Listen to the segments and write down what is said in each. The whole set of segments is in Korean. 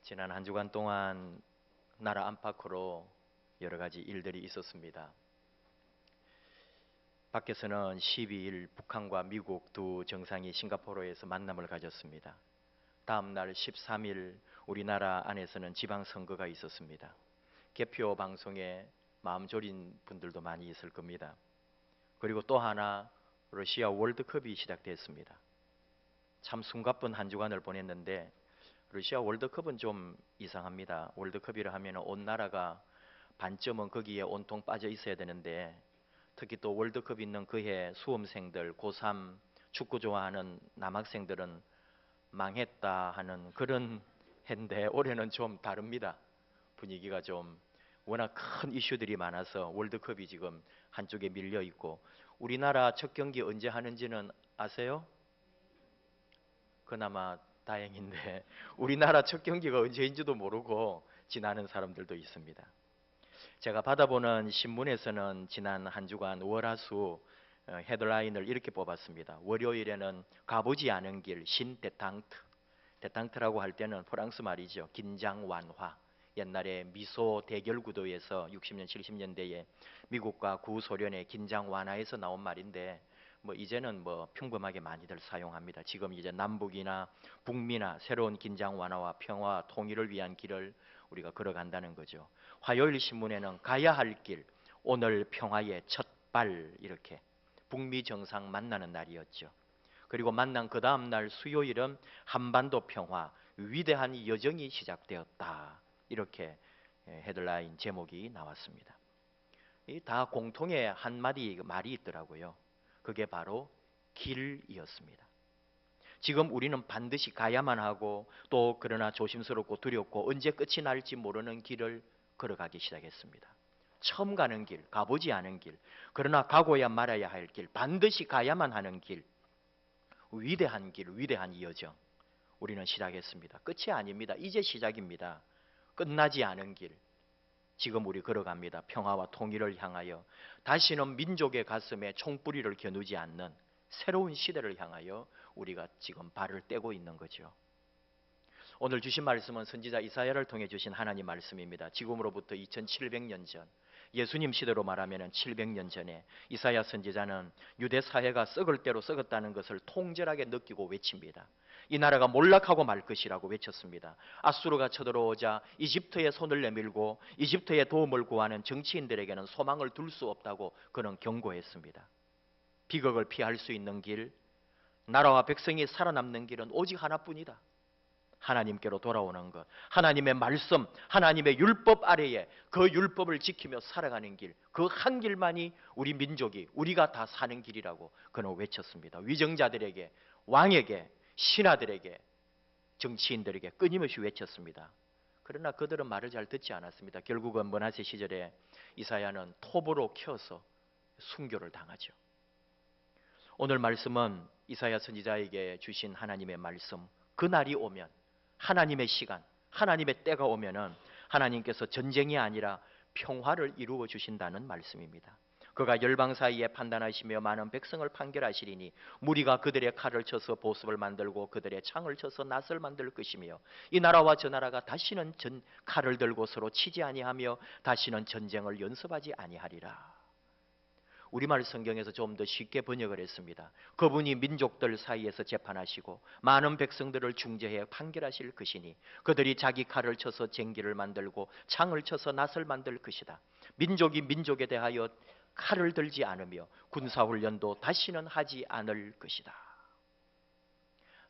지난 한 주간 동안 나라 안팎으로 여러 가지 일들이 있었습니다. 밖에서는 12일 북한과 미국 두 정상이 싱가포르에서 만남을 가졌습니다. 다음 날 13일 우리나라 안에서는 지방선거가 있었습니다. 개표 방송에 마음 졸인 분들도 많이 있을 겁니다. 그리고 또 하나 러시아 월드컵이 시작됐습니다. 참 숨가쁜 한 주간을 보냈는데 러시아 월드컵은 좀 이상합니다. 월드컵이라 하면 온 나라가 반쯤은 거기에 온통 빠져 있어야 되는데 특히 또 월드컵 있는 그해 수험생들, 고3 축구 좋아하는 남학생들은 망했다 하는 그런 해인데 올해는 좀 다릅니다. 분위기가 좀 워낙 큰 이슈들이 많아서 월드컵이 지금 한쪽에 밀려 있고 우리나라 첫 경기 언제 하는지는 아세요? 그나마 다행인데 우리나라 첫 경기가 언제인지도 모르고 지나는 사람들도 있습니다. 제가 받아보는 신문에서는 지난 한 주간 월화수 헤드라인을 이렇게 뽑았습니다. 월요일에는 가보지 않은 길 신데탕트. 데탕트라고 할 때는 프랑스 말이죠. 긴장 완화. 옛날에 미소 대결 구도에서 60년 70년대에 미국과 구소련의 긴장 완화에서 나온 말인데 이제는 평범하게 많이들 사용합니다. 지금 이제 남북이나 북미나 새로운 긴장 완화와 평화 통일을 위한 길을 우리가 걸어간다는 거죠. 화요일 신문에는 가야 할 길, 오늘 평화의 첫 발 이렇게 북미 정상 만나는 날이었죠. 그리고 만난 그 다음 날 수요일은 한반도 평화, 위대한 여정이 시작되었다. 이렇게 헤드라인 제목이 나왔습니다. 이 다 공통의 한마디 말이 있더라고요. 그게 바로 길이었습니다. 지금 우리는 반드시 가야만 하고 또 그러나 조심스럽고 두렵고 언제 끝이 날지 모르는 길을 걸어가기 시작했습니다. 처음 가는 길, 가보지 않은 길, 그러나 가고야 말아야 할 길, 반드시 가야만 하는 길, 위대한 길, 위대한 여정 우리는 시작했습니다. 끝이 아닙니다. 이제 시작입니다. 끝나지 않은 길, 지금 우리 걸어갑니다. 평화와 통일을 향하여 다시는 민족의 가슴에 총뿌리를 겨누지 않는 새로운 시대를 향하여 우리가 지금 발을 떼고 있는 거죠. 오늘 주신 말씀은 선지자 이사야를 통해 주신 하나님 말씀입니다. 지금으로부터 2700년 전 예수님 시대로 말하면 700년 전에 이사야 선지자는 유대 사회가 썩을 대로 썩었다는 것을 통절하게 느끼고 외칩니다. 이 나라가 몰락하고 말 것이라고 외쳤습니다. 아수르가 쳐들어오자 이집트의 손을 내밀고 이집트의 도움을 구하는 정치인들에게는 소망을 둘 수 없다고 그는 경고했습니다. 비극을 피할 수 있는 길, 나라와 백성이 살아남는 길은 오직 하나뿐이다. 하나님께로 돌아오는 것, 하나님의 말씀, 하나님의 율법 아래에 그 율법을 지키며 살아가는 길, 그 한 길만이 우리 민족이, 우리가 다 사는 길이라고 그는 외쳤습니다. 위정자들에게, 왕에게, 신하들에게, 정치인들에게 끊임없이 외쳤습니다. 그러나 그들은 말을 잘 듣지 않았습니다. 결국은 므낫세 시절에 이사야는 톱으로 켜서 순교를 당하죠. 오늘 말씀은 이사야 선지자에게 주신 하나님의 말씀, 그날이 오면 하나님의 시간, 하나님의 때가 오면은 하나님께서 전쟁이 아니라 평화를 이루어 주신다는 말씀입니다. 그가 열방 사이에 판단하시며 많은 백성을 판결하시리니 무리가 그들의 칼을 쳐서 보습을 만들고 그들의 창을 쳐서 낫을 만들 것이며 이 나라와 저 나라가 다시는 칼을 들고 서로 치지 아니하며 다시는 전쟁을 연습하지 아니하리라. 우리말 성경에서 좀 더 쉽게 번역을 했습니다. 그분이 민족들 사이에서 재판하시고 많은 백성들을 중재해 판결하실 것이니 그들이 자기 칼을 쳐서 쟁기를 만들고 창을 쳐서 낫을 만들 것이다. 민족이 민족에 대하여 칼을 들지 않으며 군사훈련도 다시는 하지 않을 것이다.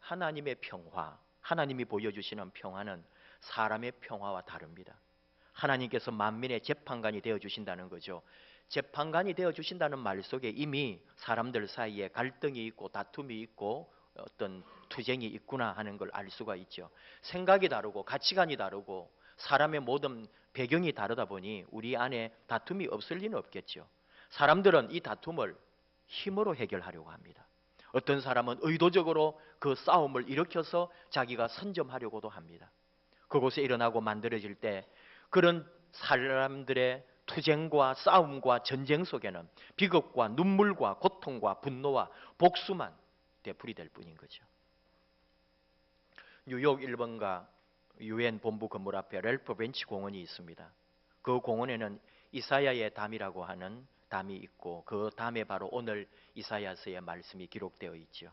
하나님의 평화, 하나님이 보여주시는 평화는 사람의 평화와 다릅니다. 하나님께서 만민의 재판관이 되어주신다는 거죠. 재판관이 되어주신다는 말 속에 이미 사람들 사이에 갈등이 있고 다툼이 있고 어떤 투쟁이 있구나 하는 걸 알 수가 있죠. 생각이 다르고 가치관이 다르고 사람의 모든 배경이 다르다 보니 우리 안에 다툼이 없을 리는 없겠죠. 사람들은 이 다툼을 힘으로 해결하려고 합니다. 어떤 사람은 의도적으로 그 싸움을 일으켜서 자기가 선점하려고도 합니다. 그곳에 일어나고 만들어질 때 그런 사람들의 투쟁과 싸움과 전쟁 속에는 비극과 눈물과 고통과 분노와 복수만 되풀이될 뿐인 거죠. 뉴욕 1번가 유엔 본부 건물 앞에 렐프 벤치 공원이 있습니다. 그 공원에는 이사야의 담이라고 하는 담이 있고 그 담에 바로 오늘 이사야서의 말씀이 기록되어 있죠.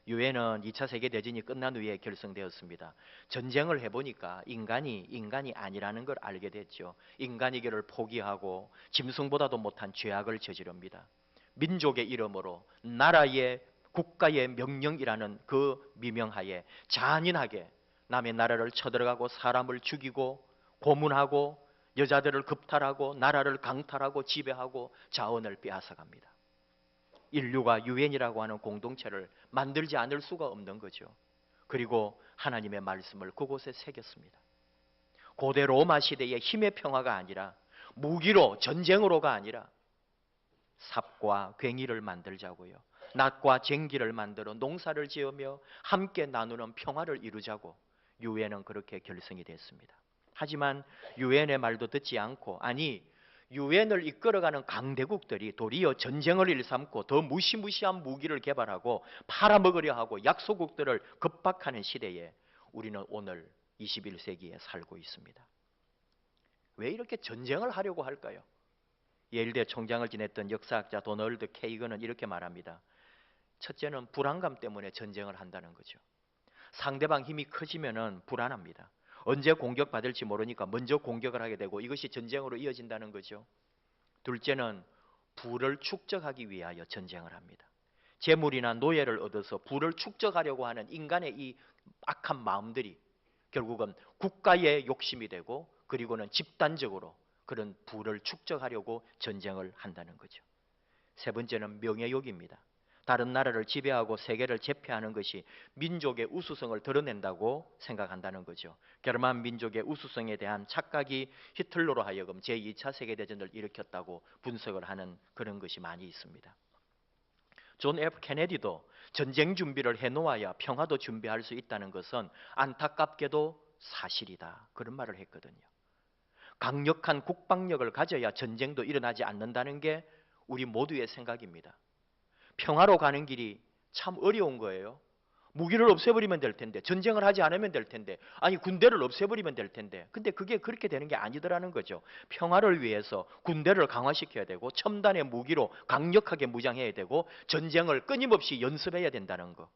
유엔은 2차 세계대전이 끝난 후에 결성되었습니다. 전쟁을 해보니까 인간이 아니라는 걸 알게 됐죠. 인간이기를 포기하고 짐승보다도 못한 죄악을 저지릅니다. 민족의 이름으로 나라의 국가의 명령이라는 그 미명하에 잔인하게 남의 나라를 쳐들어가고 사람을 죽이고 고문하고 여자들을 급탈하고 나라를 강탈하고 지배하고 자원을 빼앗아갑니다. 인류가 유엔이라고 하는 공동체를 만들지 않을 수가 없는 거죠. 그리고 하나님의 말씀을 그곳에 새겼습니다. 고대 로마 시대의 힘의 평화가 아니라 무기로 전쟁으로가 아니라 삽과 괭이를 만들자고요. 낫과 쟁기를 만들어 농사를 지으며 함께 나누는 평화를 이루자고 유엔은 그렇게 결성이 됐습니다. 하지만 유엔의 말도 듣지 않고 유엔을 이끌어가는 강대국들이 도리어 전쟁을 일삼고 더 무시무시한 무기를 개발하고 팔아먹으려 하고 약소국들을 급박하는 시대에 우리는 오늘 21세기에 살고 있습니다. 왜 이렇게 전쟁을 하려고 할까요? 예일대 총장을 지냈던 역사학자 도널드 케이건은 이렇게 말합니다. 첫째는 불안감 때문에 전쟁을 한다는 거죠. 상대방 힘이 커지면은 불안합니다. 언제 공격받을지 모르니까 먼저 공격을 하게 되고 이것이 전쟁으로 이어진다는 거죠. 둘째는 부를 축적하기 위하여 전쟁을 합니다. 재물이나 노예를 얻어서 부를 축적하려고 하는 인간의 이 악한 마음들이 결국은 국가의 욕심이 되고 그리고는 집단적으로 그런 부를 축적하려고 전쟁을 한다는 거죠. 세 번째는 명예욕입니다. 다른 나라를 지배하고 세계를 제패하는 것이 민족의 우수성을 드러낸다고 생각한다는 거죠. 게르만 민족의 우수성에 대한 착각이 히틀러로 하여금 제2차 세계대전을 일으켰다고 분석을 하는 그런 것이 많이 있습니다. 존 F 케네디도 전쟁 준비를 해놓아야 평화도 준비할 수 있다는 것은 안타깝게도 사실이다. 그런 말을 했거든요. 강력한 국방력을 가져야 전쟁도 일어나지 않는다는 게 우리 모두의 생각입니다. 평화로 가는 길이 참 어려운 거예요. 무기를 없애버리면 될 텐데, 전쟁을 하지 않으면 될 텐데, 군대를 없애버리면 될 텐데, 근데 그게 그렇게 되는 게 아니더라는 거죠. 평화를 위해서 군대를 강화시켜야 되고 첨단의 무기로 강력하게 무장해야 되고 전쟁을 끊임없이 연습해야 된다는 거.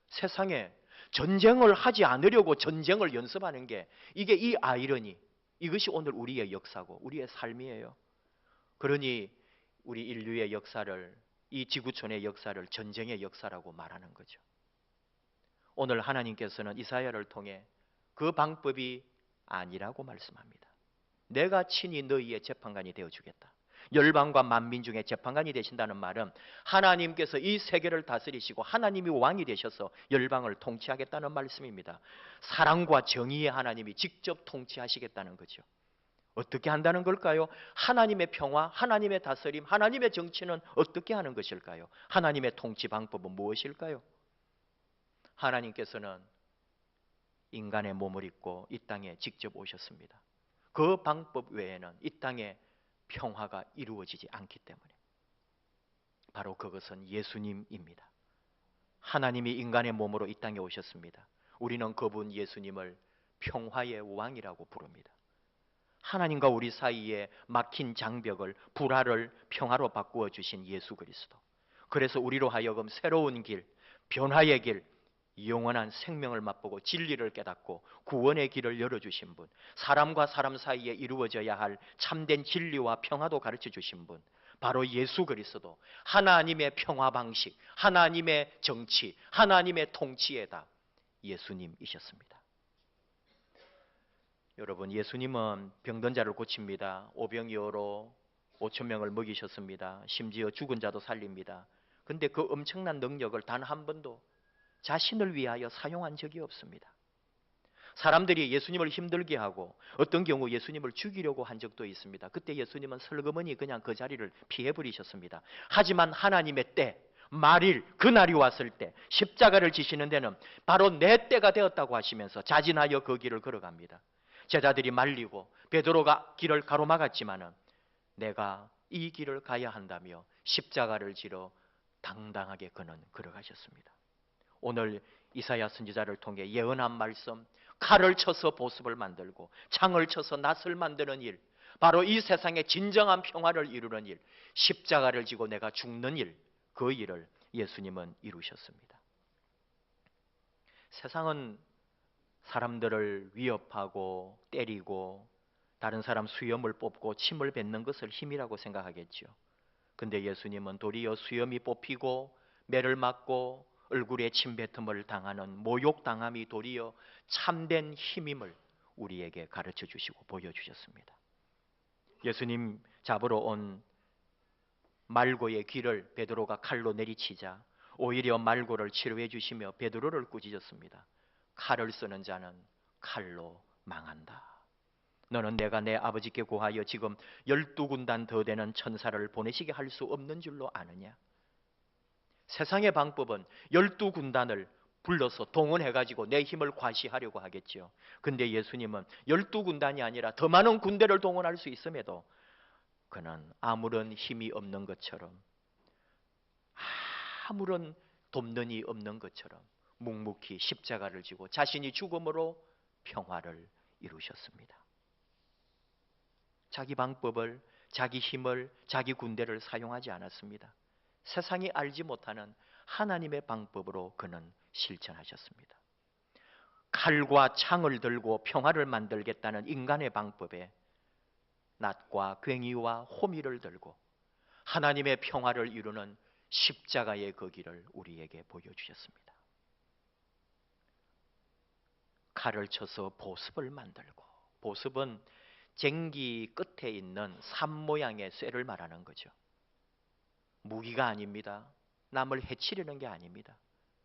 세상에 전쟁을 하지 않으려고 전쟁을 연습하는 게 이게 이 아이러니, 이것이 오늘 우리의 역사고 우리의 삶이에요. 그러니 우리 인류의 역사를, 이 지구촌의 역사를 전쟁의 역사라고 말하는 거죠. 오늘 하나님께서는 이사야를 통해 그 방법이 아니라고 말씀합니다. 내가 친히 너희의 재판관이 되어주겠다. 열방과 만민 중에 재판관이 되신다는 말은 하나님께서 이 세계를 다스리시고 하나님이 왕이 되셔서 열방을 통치하겠다는 말씀입니다. 사랑과 정의의 하나님이 직접 통치하시겠다는 거죠. 어떻게 한다는 걸까요? 하나님의 평화, 하나님의 다스림, 하나님의 정치는 어떻게 하는 것일까요? 하나님의 통치 방법은 무엇일까요? 하나님께서는 인간의 몸을 입고 이 땅에 직접 오셨습니다. 그 방법 외에는 이 땅에 평화가 이루어지지 않기 때문에 바로 그것은 예수님입니다. 하나님이 인간의 몸으로 이 땅에 오셨습니다. 우리는 그분 예수님을 평화의 왕이라고 부릅니다. 하나님과 우리 사이에 막힌 장벽을, 불화를 평화로 바꾸어 주신 예수 그리스도. 그래서 우리로 하여금 새로운 길, 변화의 길, 영원한 생명을 맛보고 진리를 깨닫고 구원의 길을 열어주신 분, 사람과 사람 사이에 이루어져야 할 참된 진리와 평화도 가르쳐 주신 분, 바로 예수 그리스도. 하나님의 평화 방식, 하나님의 정치, 하나님의 통치의 답, 예수님이셨습니다. 여러분, 예수님은 병든 자를 고칩니다. 오병이어로 5천 명을 먹이셨습니다. 심지어 죽은 자도 살립니다. 근데 그 엄청난 능력을 단 한 번도 자신을 위하여 사용한 적이 없습니다. 사람들이 예수님을 힘들게 하고 어떤 경우 예수님을 죽이려고 한 적도 있습니다. 그때 예수님은 슬그머니 그냥 그 자리를 피해버리셨습니다. 하지만 하나님의 때, 말일, 그날이 왔을 때 십자가를 지시는 데는 바로 내 때가 되었다고 하시면서 자진하여 그 길을 걸어갑니다. 제자들이 말리고 베드로가 길을 가로막았지만은 내가 이 길을 가야 한다며 십자가를 지러 당당하게 그는 걸어가셨습니다. 오늘 이사야 선지자를 통해 예언한 말씀, 칼을 쳐서 보습을 만들고 창을 쳐서 낫을 만드는 일, 바로 이 세상의 진정한 평화를 이루는 일, 십자가를 지고 내가 죽는 일, 그 일을 예수님은 이루셨습니다. 세상은 사람들을 위협하고 때리고 다른 사람 수염을 뽑고 침을 뱉는 것을 힘이라고 생각하겠죠. 근데 예수님은 도리어 수염이 뽑히고 매를 맞고 얼굴에 침뱉음을 당하는 모욕당함이 도리어 참된 힘임을 우리에게 가르쳐 주시고 보여주셨습니다. 예수님 잡으러 온 말고의 귀를 베드로가 칼로 내리치자 오히려 말고를 치료해 주시며 베드로를 꾸짖었습니다. 칼을 쓰는 자는 칼로 망한다. 너는 내가 내 아버지께 구하여 지금 12군단 더 되는 천사를 보내시게 할 수 없는 줄로 아느냐? 세상의 방법은 12군단을 불러서 동원해가지고 내 힘을 과시하려고 하겠죠. 근데 예수님은 12군단이 아니라 더 많은 군대를 동원할 수 있음에도 그는 아무런 힘이 없는 것처럼, 아무런 돕는 이 없는 것처럼 묵묵히 십자가를 지고 자신이 죽음으로 평화를 이루셨습니다. 자기 방법을, 자기 힘을, 자기 군대를 사용하지 않았습니다. 세상이 알지 못하는 하나님의 방법으로 그는 실천하셨습니다. 칼과 창을 들고 평화를 만들겠다는 인간의 방법에 낫과 괭이와 호미를 들고 하나님의 평화를 이루는 십자가의 그 길을 우리에게 보여주셨습니다. 칼을 쳐서 보습을 만들고, 보습은 쟁기 끝에 있는 삽 모양의 쇠를 말하는 거죠. 무기가 아닙니다. 남을 해치려는 게 아닙니다.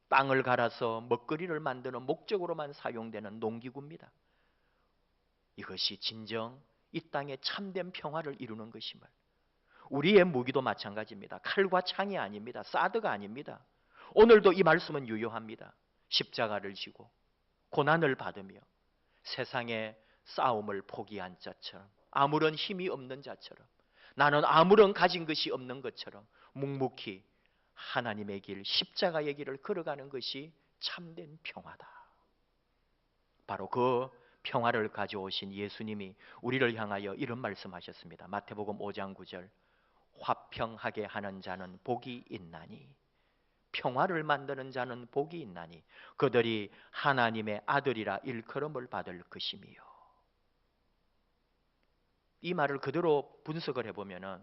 땅을 갈아서 먹거리를 만드는 목적으로만 사용되는 농기구입니다. 이것이 진정 이 땅에 참된 평화를 이루는 것임을. 우리의 무기도 마찬가지입니다. 칼과 창이 아닙니다. 사드가 아닙니다. 오늘도 이 말씀은 유효합니다. 십자가를 지고 고난을 받으며 세상의 싸움을 포기한 자처럼, 아무런 힘이 없는 자처럼, 나는 아무런 가진 것이 없는 것처럼 묵묵히 하나님의 길, 십자가의 길을 걸어가는 것이 참된 평화다. 바로 그 평화를 가져오신 예수님이 우리를 향하여 이런 말씀하셨습니다. 마태복음 5장 9절, 화평하게 하는 자는 복이 있나니, 평화를 만드는 자는 복이 있나니 그들이 하나님의 아들이라 일컬음을 받을 것이미요. 이 말을 그대로 분석을 해보면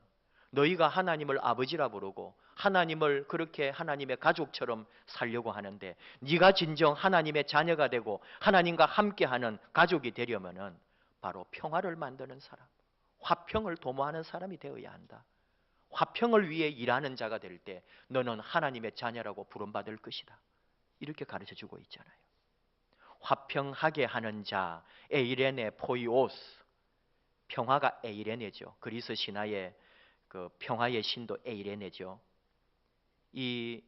너희가 하나님을 아버지라 부르고 하나님을 그렇게 하나님의 가족처럼 살려고 하는데, 네가 진정 하나님의 자녀가 되고 하나님과 함께하는 가족이 되려면 바로 평화를 만드는 사람, 화평을 도모하는 사람이 되어야 한다. 화평을 위해 일하는 자가 될 때 너는 하나님의 자녀라고 부름받을 것이다. 이렇게 가르쳐주고 있잖아요. 화평하게 하는 자, 에이레네 포이오스, 평화가 에이레네죠. 그리스 신화의 그 평화의 신도 에이레네죠. 이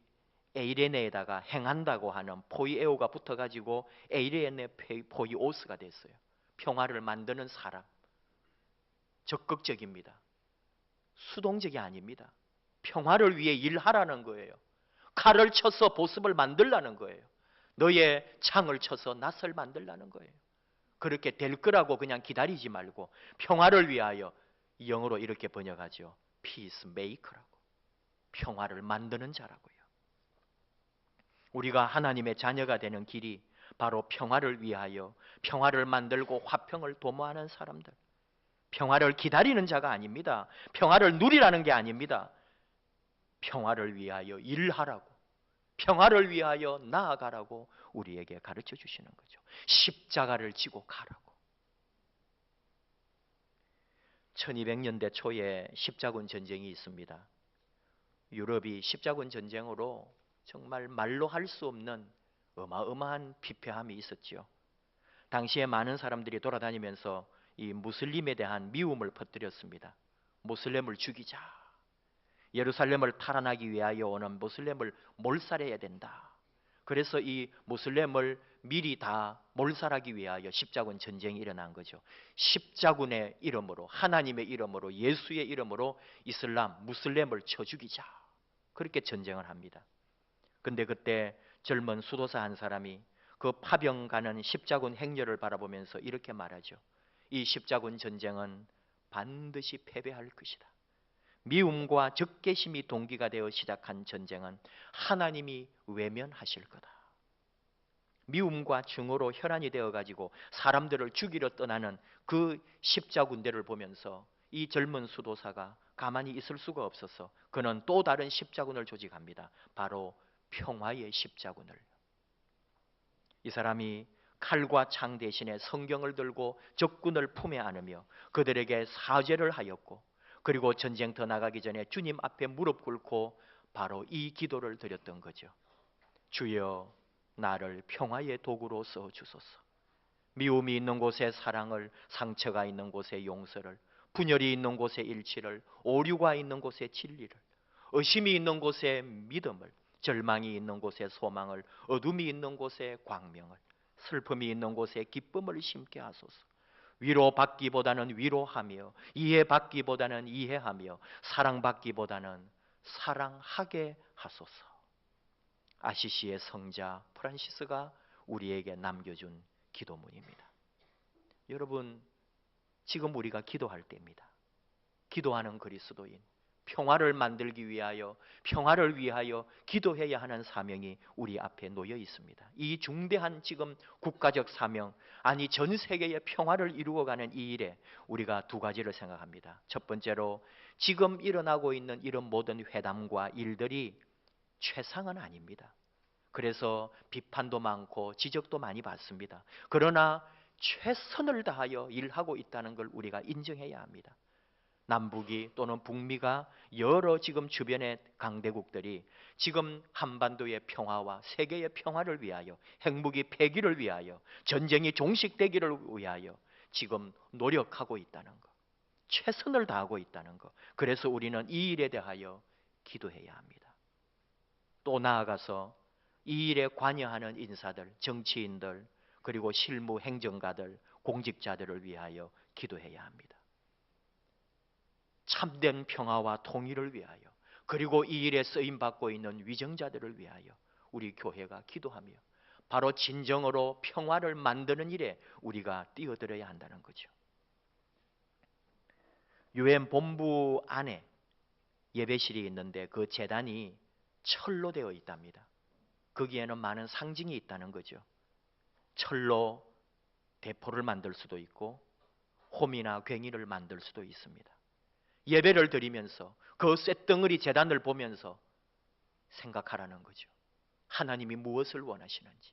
에이레네에다가 행한다고 하는 포이에오가 붙어가지고 에이레네 포이오스가 됐어요. 평화를 만드는 사람, 적극적입니다. 수동적이 아닙니다. 평화를 위해 일하라는 거예요. 칼을 쳐서 보습을 만들라는 거예요. 너의 창을 쳐서 낫을 만들라는 거예요. 그렇게 될 거라고 그냥 기다리지 말고 평화를 위하여, 영어로 이렇게 번역하죠. 피스메이커라고. 평화를 만드는 자라고요. 우리가 하나님의 자녀가 되는 길이 바로 평화를 위하여 평화를 만들고 화평을 도모하는 사람들, 평화를 기다리는 자가 아닙니다. 평화를 누리라는 게 아닙니다. 평화를 위하여 일하라고, 평화를 위하여 나아가라고 우리에게 가르쳐 주시는 거죠. 십자가를 지고 가라고. 1200년대 초에 십자군 전쟁이 있습니다. 유럽이 십자군 전쟁으로 정말 말로 할 수 없는 어마어마한 피폐함이 있었지요. 당시에 많은 사람들이 돌아다니면서 이 무슬림에 대한 미움을 퍼뜨렸습니다. 무슬림을 죽이자. 예루살렘을 탈환하기 위하여 오는 무슬림을 몰살해야 된다. 그래서 이 무슬림을 미리 다 몰살하기 위하여 십자군 전쟁이 일어난 거죠. 십자군의 이름으로, 하나님의 이름으로, 예수의 이름으로 이슬람, 무슬림을 쳐 죽이자. 그렇게 전쟁을 합니다. 근데 그때 젊은 수도사 한 사람이 그 파병가는 십자군 행렬을 바라보면서 이렇게 말하죠. 이 십자군 전쟁은 반드시 패배할 것이다. 미움과 적개심이 동기가 되어 시작한 전쟁은 하나님이 외면하실 거다. 미움과 증오로 혈안이 되어가지고 사람들을 죽이러 떠나는 그 십자군대를 보면서 이 젊은 수도사가 가만히 있을 수가 없어서 그는 또 다른 십자군을 조직합니다. 바로 평화의 십자군을. 이 사람이 칼과 창 대신에 성경을 들고 적군을 품에 안으며 그들에게 사죄를 하였고, 그리고 전쟁터 나가기 전에 주님 앞에 무릎 꿇고 바로 이 기도를 드렸던 거죠. 주여, 나를 평화의 도구로 써 주소서. 미움이 있는 곳에 사랑을, 상처가 있는 곳에 용서를, 분열이 있는 곳에 일치를, 오류가 있는 곳에 진리를, 의심이 있는 곳에 믿음을, 절망이 있는 곳에 소망을, 어둠이 있는 곳에 광명을, 슬픔이 있는 곳에 기쁨을 심게 하소서. 위로받기보다는 위로하며, 이해받기보다는 이해하며, 사랑받기보다는 사랑하게 하소서. 아시시의 성자 프란시스가 우리에게 남겨준 기도문입니다. 여러분, 지금 우리가 기도할 때입니다. 기도하는 그리스도인, 평화를 만들기 위하여, 평화를 위하여 기도해야 하는 사명이 우리 앞에 놓여 있습니다. 이 중대한 지금 국가적 사명, 아니 전 세계의 평화를 이루어가는 이 일에 우리가 두 가지를 생각합니다. 첫 번째로, 지금 일어나고 있는 이런 모든 회담과 일들이 최상은 아닙니다. 그래서 비판도 많고 지적도 많이 받습니다. 그러나 최선을 다하여 일하고 있다는 걸 우리가 인정해야 합니다. 남북이 또는 북미가 여러 지금 주변의 강대국들이 지금 한반도의 평화와 세계의 평화를 위하여, 핵무기 폐기를 위하여, 전쟁이 종식되기를 위하여 지금 노력하고 있다는 것, 최선을 다하고 있다는 것. 그래서 우리는 이 일에 대하여 기도해야 합니다. 또 나아가서 이 일에 관여하는 인사들, 정치인들, 그리고 실무 행정가들, 공직자들을 위하여 기도해야 합니다. 참된 평화와 통일을 위하여, 그리고 이 일에 쓰임받고 있는 위정자들을 위하여 우리 교회가 기도하며 바로 진정으로 평화를 만드는 일에 우리가 뛰어들어야 한다는 거죠. 유엔 본부 안에 예배실이 있는데 그 제단이 철로 되어 있답니다. 거기에는 많은 상징이 있다는 거죠. 철로 대포를 만들 수도 있고 홈이나 괭이를 만들 수도 있습니다. 예배를 드리면서 그 쇳덩어리 제단을 보면서 생각하라는 거죠. 하나님이 무엇을 원하시는지,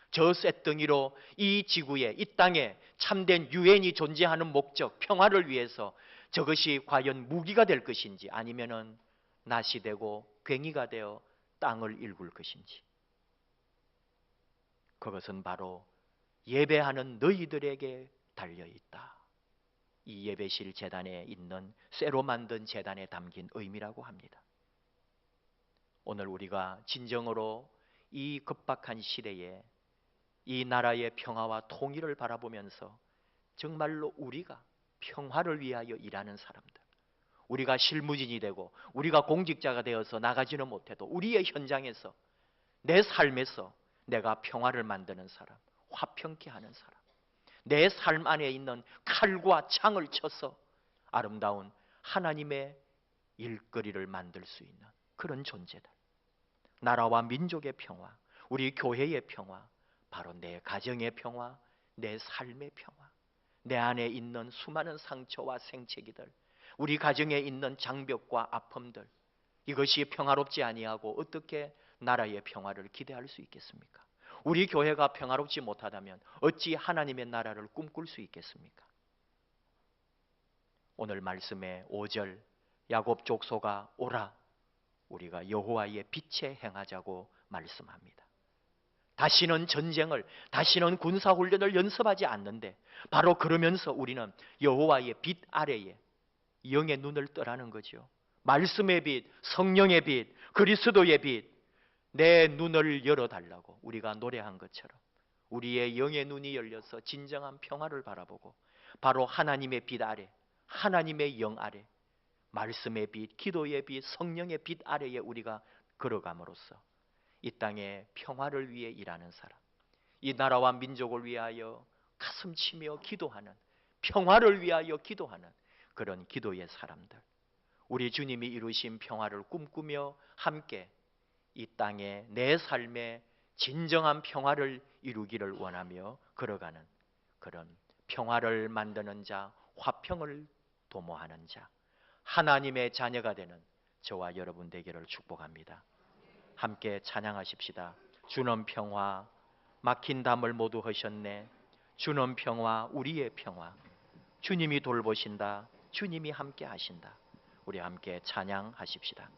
저 쇳덩이로 이 지구에, 이 땅에 참된 유엔이 존재하는 목적, 평화를 위해서 저것이 과연 무기가 될 것인지 아니면은 낫이 되고 괭이가 되어 땅을 일굴 것인지, 그것은 바로 예배하는 너희들에게 달려있다. 이 예배실 제단에 있는 쇠로 만든 제단에 담긴 의미라고 합니다. 오늘 우리가 진정으로 이 급박한 시대에 이 나라의 평화와 통일을 바라보면서 정말로 우리가 평화를 위하여 일하는 사람들, 우리가 실무진이 되고 우리가 공직자가 되어서 나가지는 못해도 우리의 현장에서, 내 삶에서 내가 평화를 만드는 사람, 화평케 하는 사람, 내 삶 안에 있는 칼과 창을 쳐서 아름다운 하나님의 일거리를 만들 수 있는 그런 존재들, 나라와 민족의 평화, 우리 교회의 평화, 바로 내 가정의 평화, 내 삶의 평화, 내 안에 있는 수많은 상처와 생채기들, 우리 가정에 있는 장벽과 아픔들, 이것이 평화롭지 아니하고 어떻게 나라의 평화를 기대할 수 있겠습니까? 우리 교회가 평화롭지 못하다면 어찌 하나님의 나라를 꿈꿀 수 있겠습니까? 오늘 말씀의 5절, 야곱 족속아 오라, 우리가 여호와의 빛에 행하자고 말씀합니다. 다시는 전쟁을, 다시는 군사훈련을 연습하지 않는데 바로 그러면서 우리는 여호와의 빛 아래에 영의 눈을 뜨라는 거죠. 말씀의 빛, 성령의 빛, 그리스도의 빛, 내 눈을 열어달라고 우리가 노래한 것처럼 우리의 영의 눈이 열려서 진정한 평화를 바라보고 바로 하나님의 빛 아래, 하나님의 영 아래, 말씀의 빛, 기도의 빛, 성령의 빛 아래에 우리가 걸어감으로써 이 땅의 평화를 위해 일하는 사람, 이 나라와 민족을 위하여 가슴치며 기도하는, 평화를 위하여 기도하는 그런 기도의 사람들, 우리 주님이 이루신 평화를 꿈꾸며 함께 이 땅에 내 삶에 진정한 평화를 이루기를 원하며 걸어가는 그런 평화를 만드는 자, 화평을 도모하는 자, 하나님의 자녀가 되는 저와 여러분 되기를 축복합니다. 함께 찬양하십시다. 주는 평화, 막힌 담을 모두 허셨네. 주는 평화, 우리의 평화. 주님이 돌보신다. 주님이 함께 하신다. 우리 함께 찬양하십시다.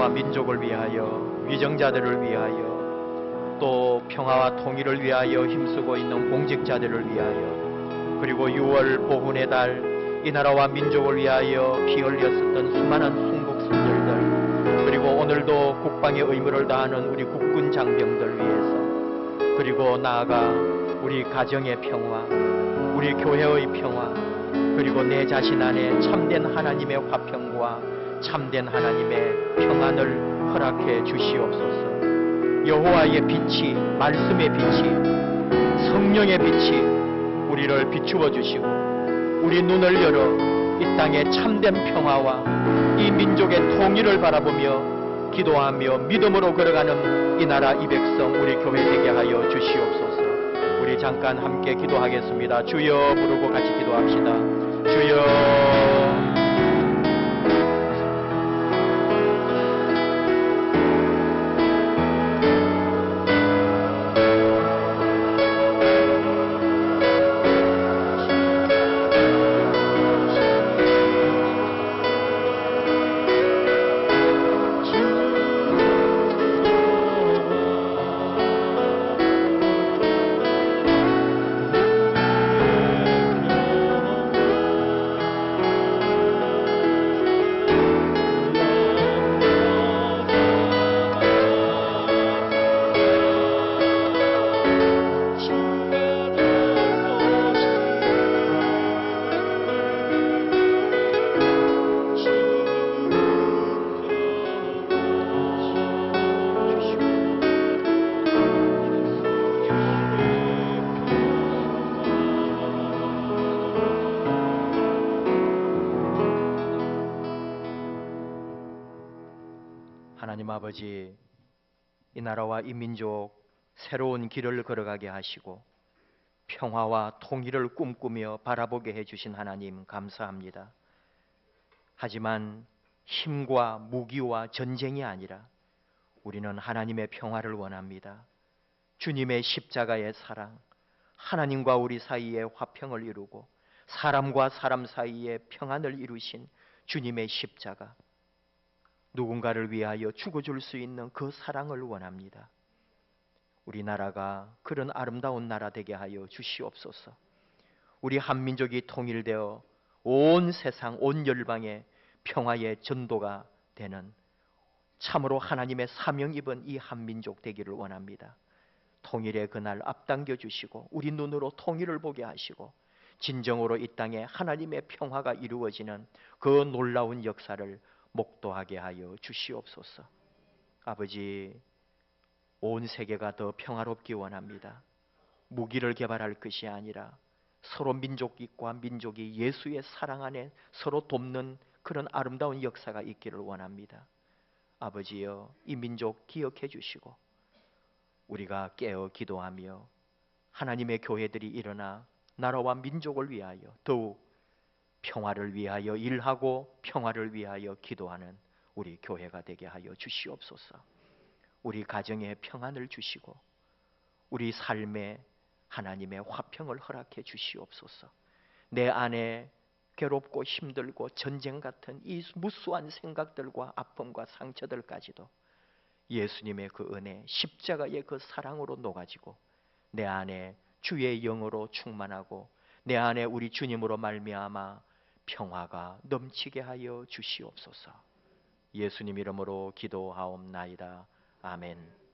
민족을 위하여, 위정자들을 위하여, 또 평화와 통일을 위하여 힘쓰고 있는 공직자들을 위하여, 그리고 6월 보훈의 달 이 나라와 민족을 위하여 피 흘렸었던 수많은 순국 선열들, 그리고 오늘도 국방의 의무를 다하는 우리 국군 장병들 위해서, 그리고 나아가 우리 가정의 평화, 우리 교회의 평화, 그리고 내 자신 안에 참된 하나님의 화평과 참된 하나님의 평안을 허락해 주시옵소서. 여호와의 빛이, 말씀의 빛이, 성령의 빛이 우리를 비추어 주시고 우리 눈을 열어 이 땅의 참된 평화와 이 민족의 통일을 바라보며 기도하며 믿음으로 걸어가는 이 나라 이 백성 우리 교회 되게 하여 주시옵소서. 우리 잠깐 함께 기도하겠습니다. 주여 부르고 같이 기도합시다. 주여. 하나님 아버지, 이 나라와 이 민족 새로운 길을 걸어가게 하시고 평화와 통일을 꿈꾸며 바라보게 해주신 하나님 감사합니다. 하지만 힘과 무기와 전쟁이 아니라 우리는 하나님의 평화를 원합니다. 주님의 십자가의 사랑, 하나님과 우리 사이에 화평을 이루고 사람과 사람 사이에 평안을 이루신 주님의 십자가, 누군가를 위하여 죽어줄 수 있는 그 사랑을 원합니다. 우리나라가 그런 아름다운 나라 되게 하여 주시옵소서. 우리 한민족이 통일되어 온 세상, 온 열방에 평화의 전도가 되는 참으로 하나님의 사명 입은 이 한민족 되기를 원합니다. 통일의 그날 앞당겨 주시고 우리 눈으로 통일을 보게 하시고 진정으로 이 땅에 하나님의 평화가 이루어지는 그 놀라운 역사를 목도하게 하여 주시옵소서. 아버지, 온 세계가 더 평화롭기 원합니다. 무기를 개발할 것이 아니라 서로 민족과 민족이 예수의 사랑 안에 서로 돕는 그런 아름다운 역사가 있기를 원합니다. 아버지여, 이 민족 기억해 주시고 우리가 깨어 기도하며 하나님의 교회들이 일어나 나라와 민족을 위하여 더욱 평화를 위하여 일하고 평화를 위하여 기도하는 우리 교회가 되게 하여 주시옵소서. 우리 가정에 평안을 주시고 우리 삶에 하나님의 화평을 허락해 주시옵소서. 내 안에 괴롭고 힘들고 전쟁 같은 이 무수한 생각들과 아픔과 상처들까지도 예수님의 그 은혜, 십자가의 그 사랑으로 녹아지고 내 안에 주의 영으로 충만하고 내 안에 우리 주님으로 말미암아 평화가 넘치게 하여 주시옵소서. 예수님 이름으로 기도하옵나이다. 아멘.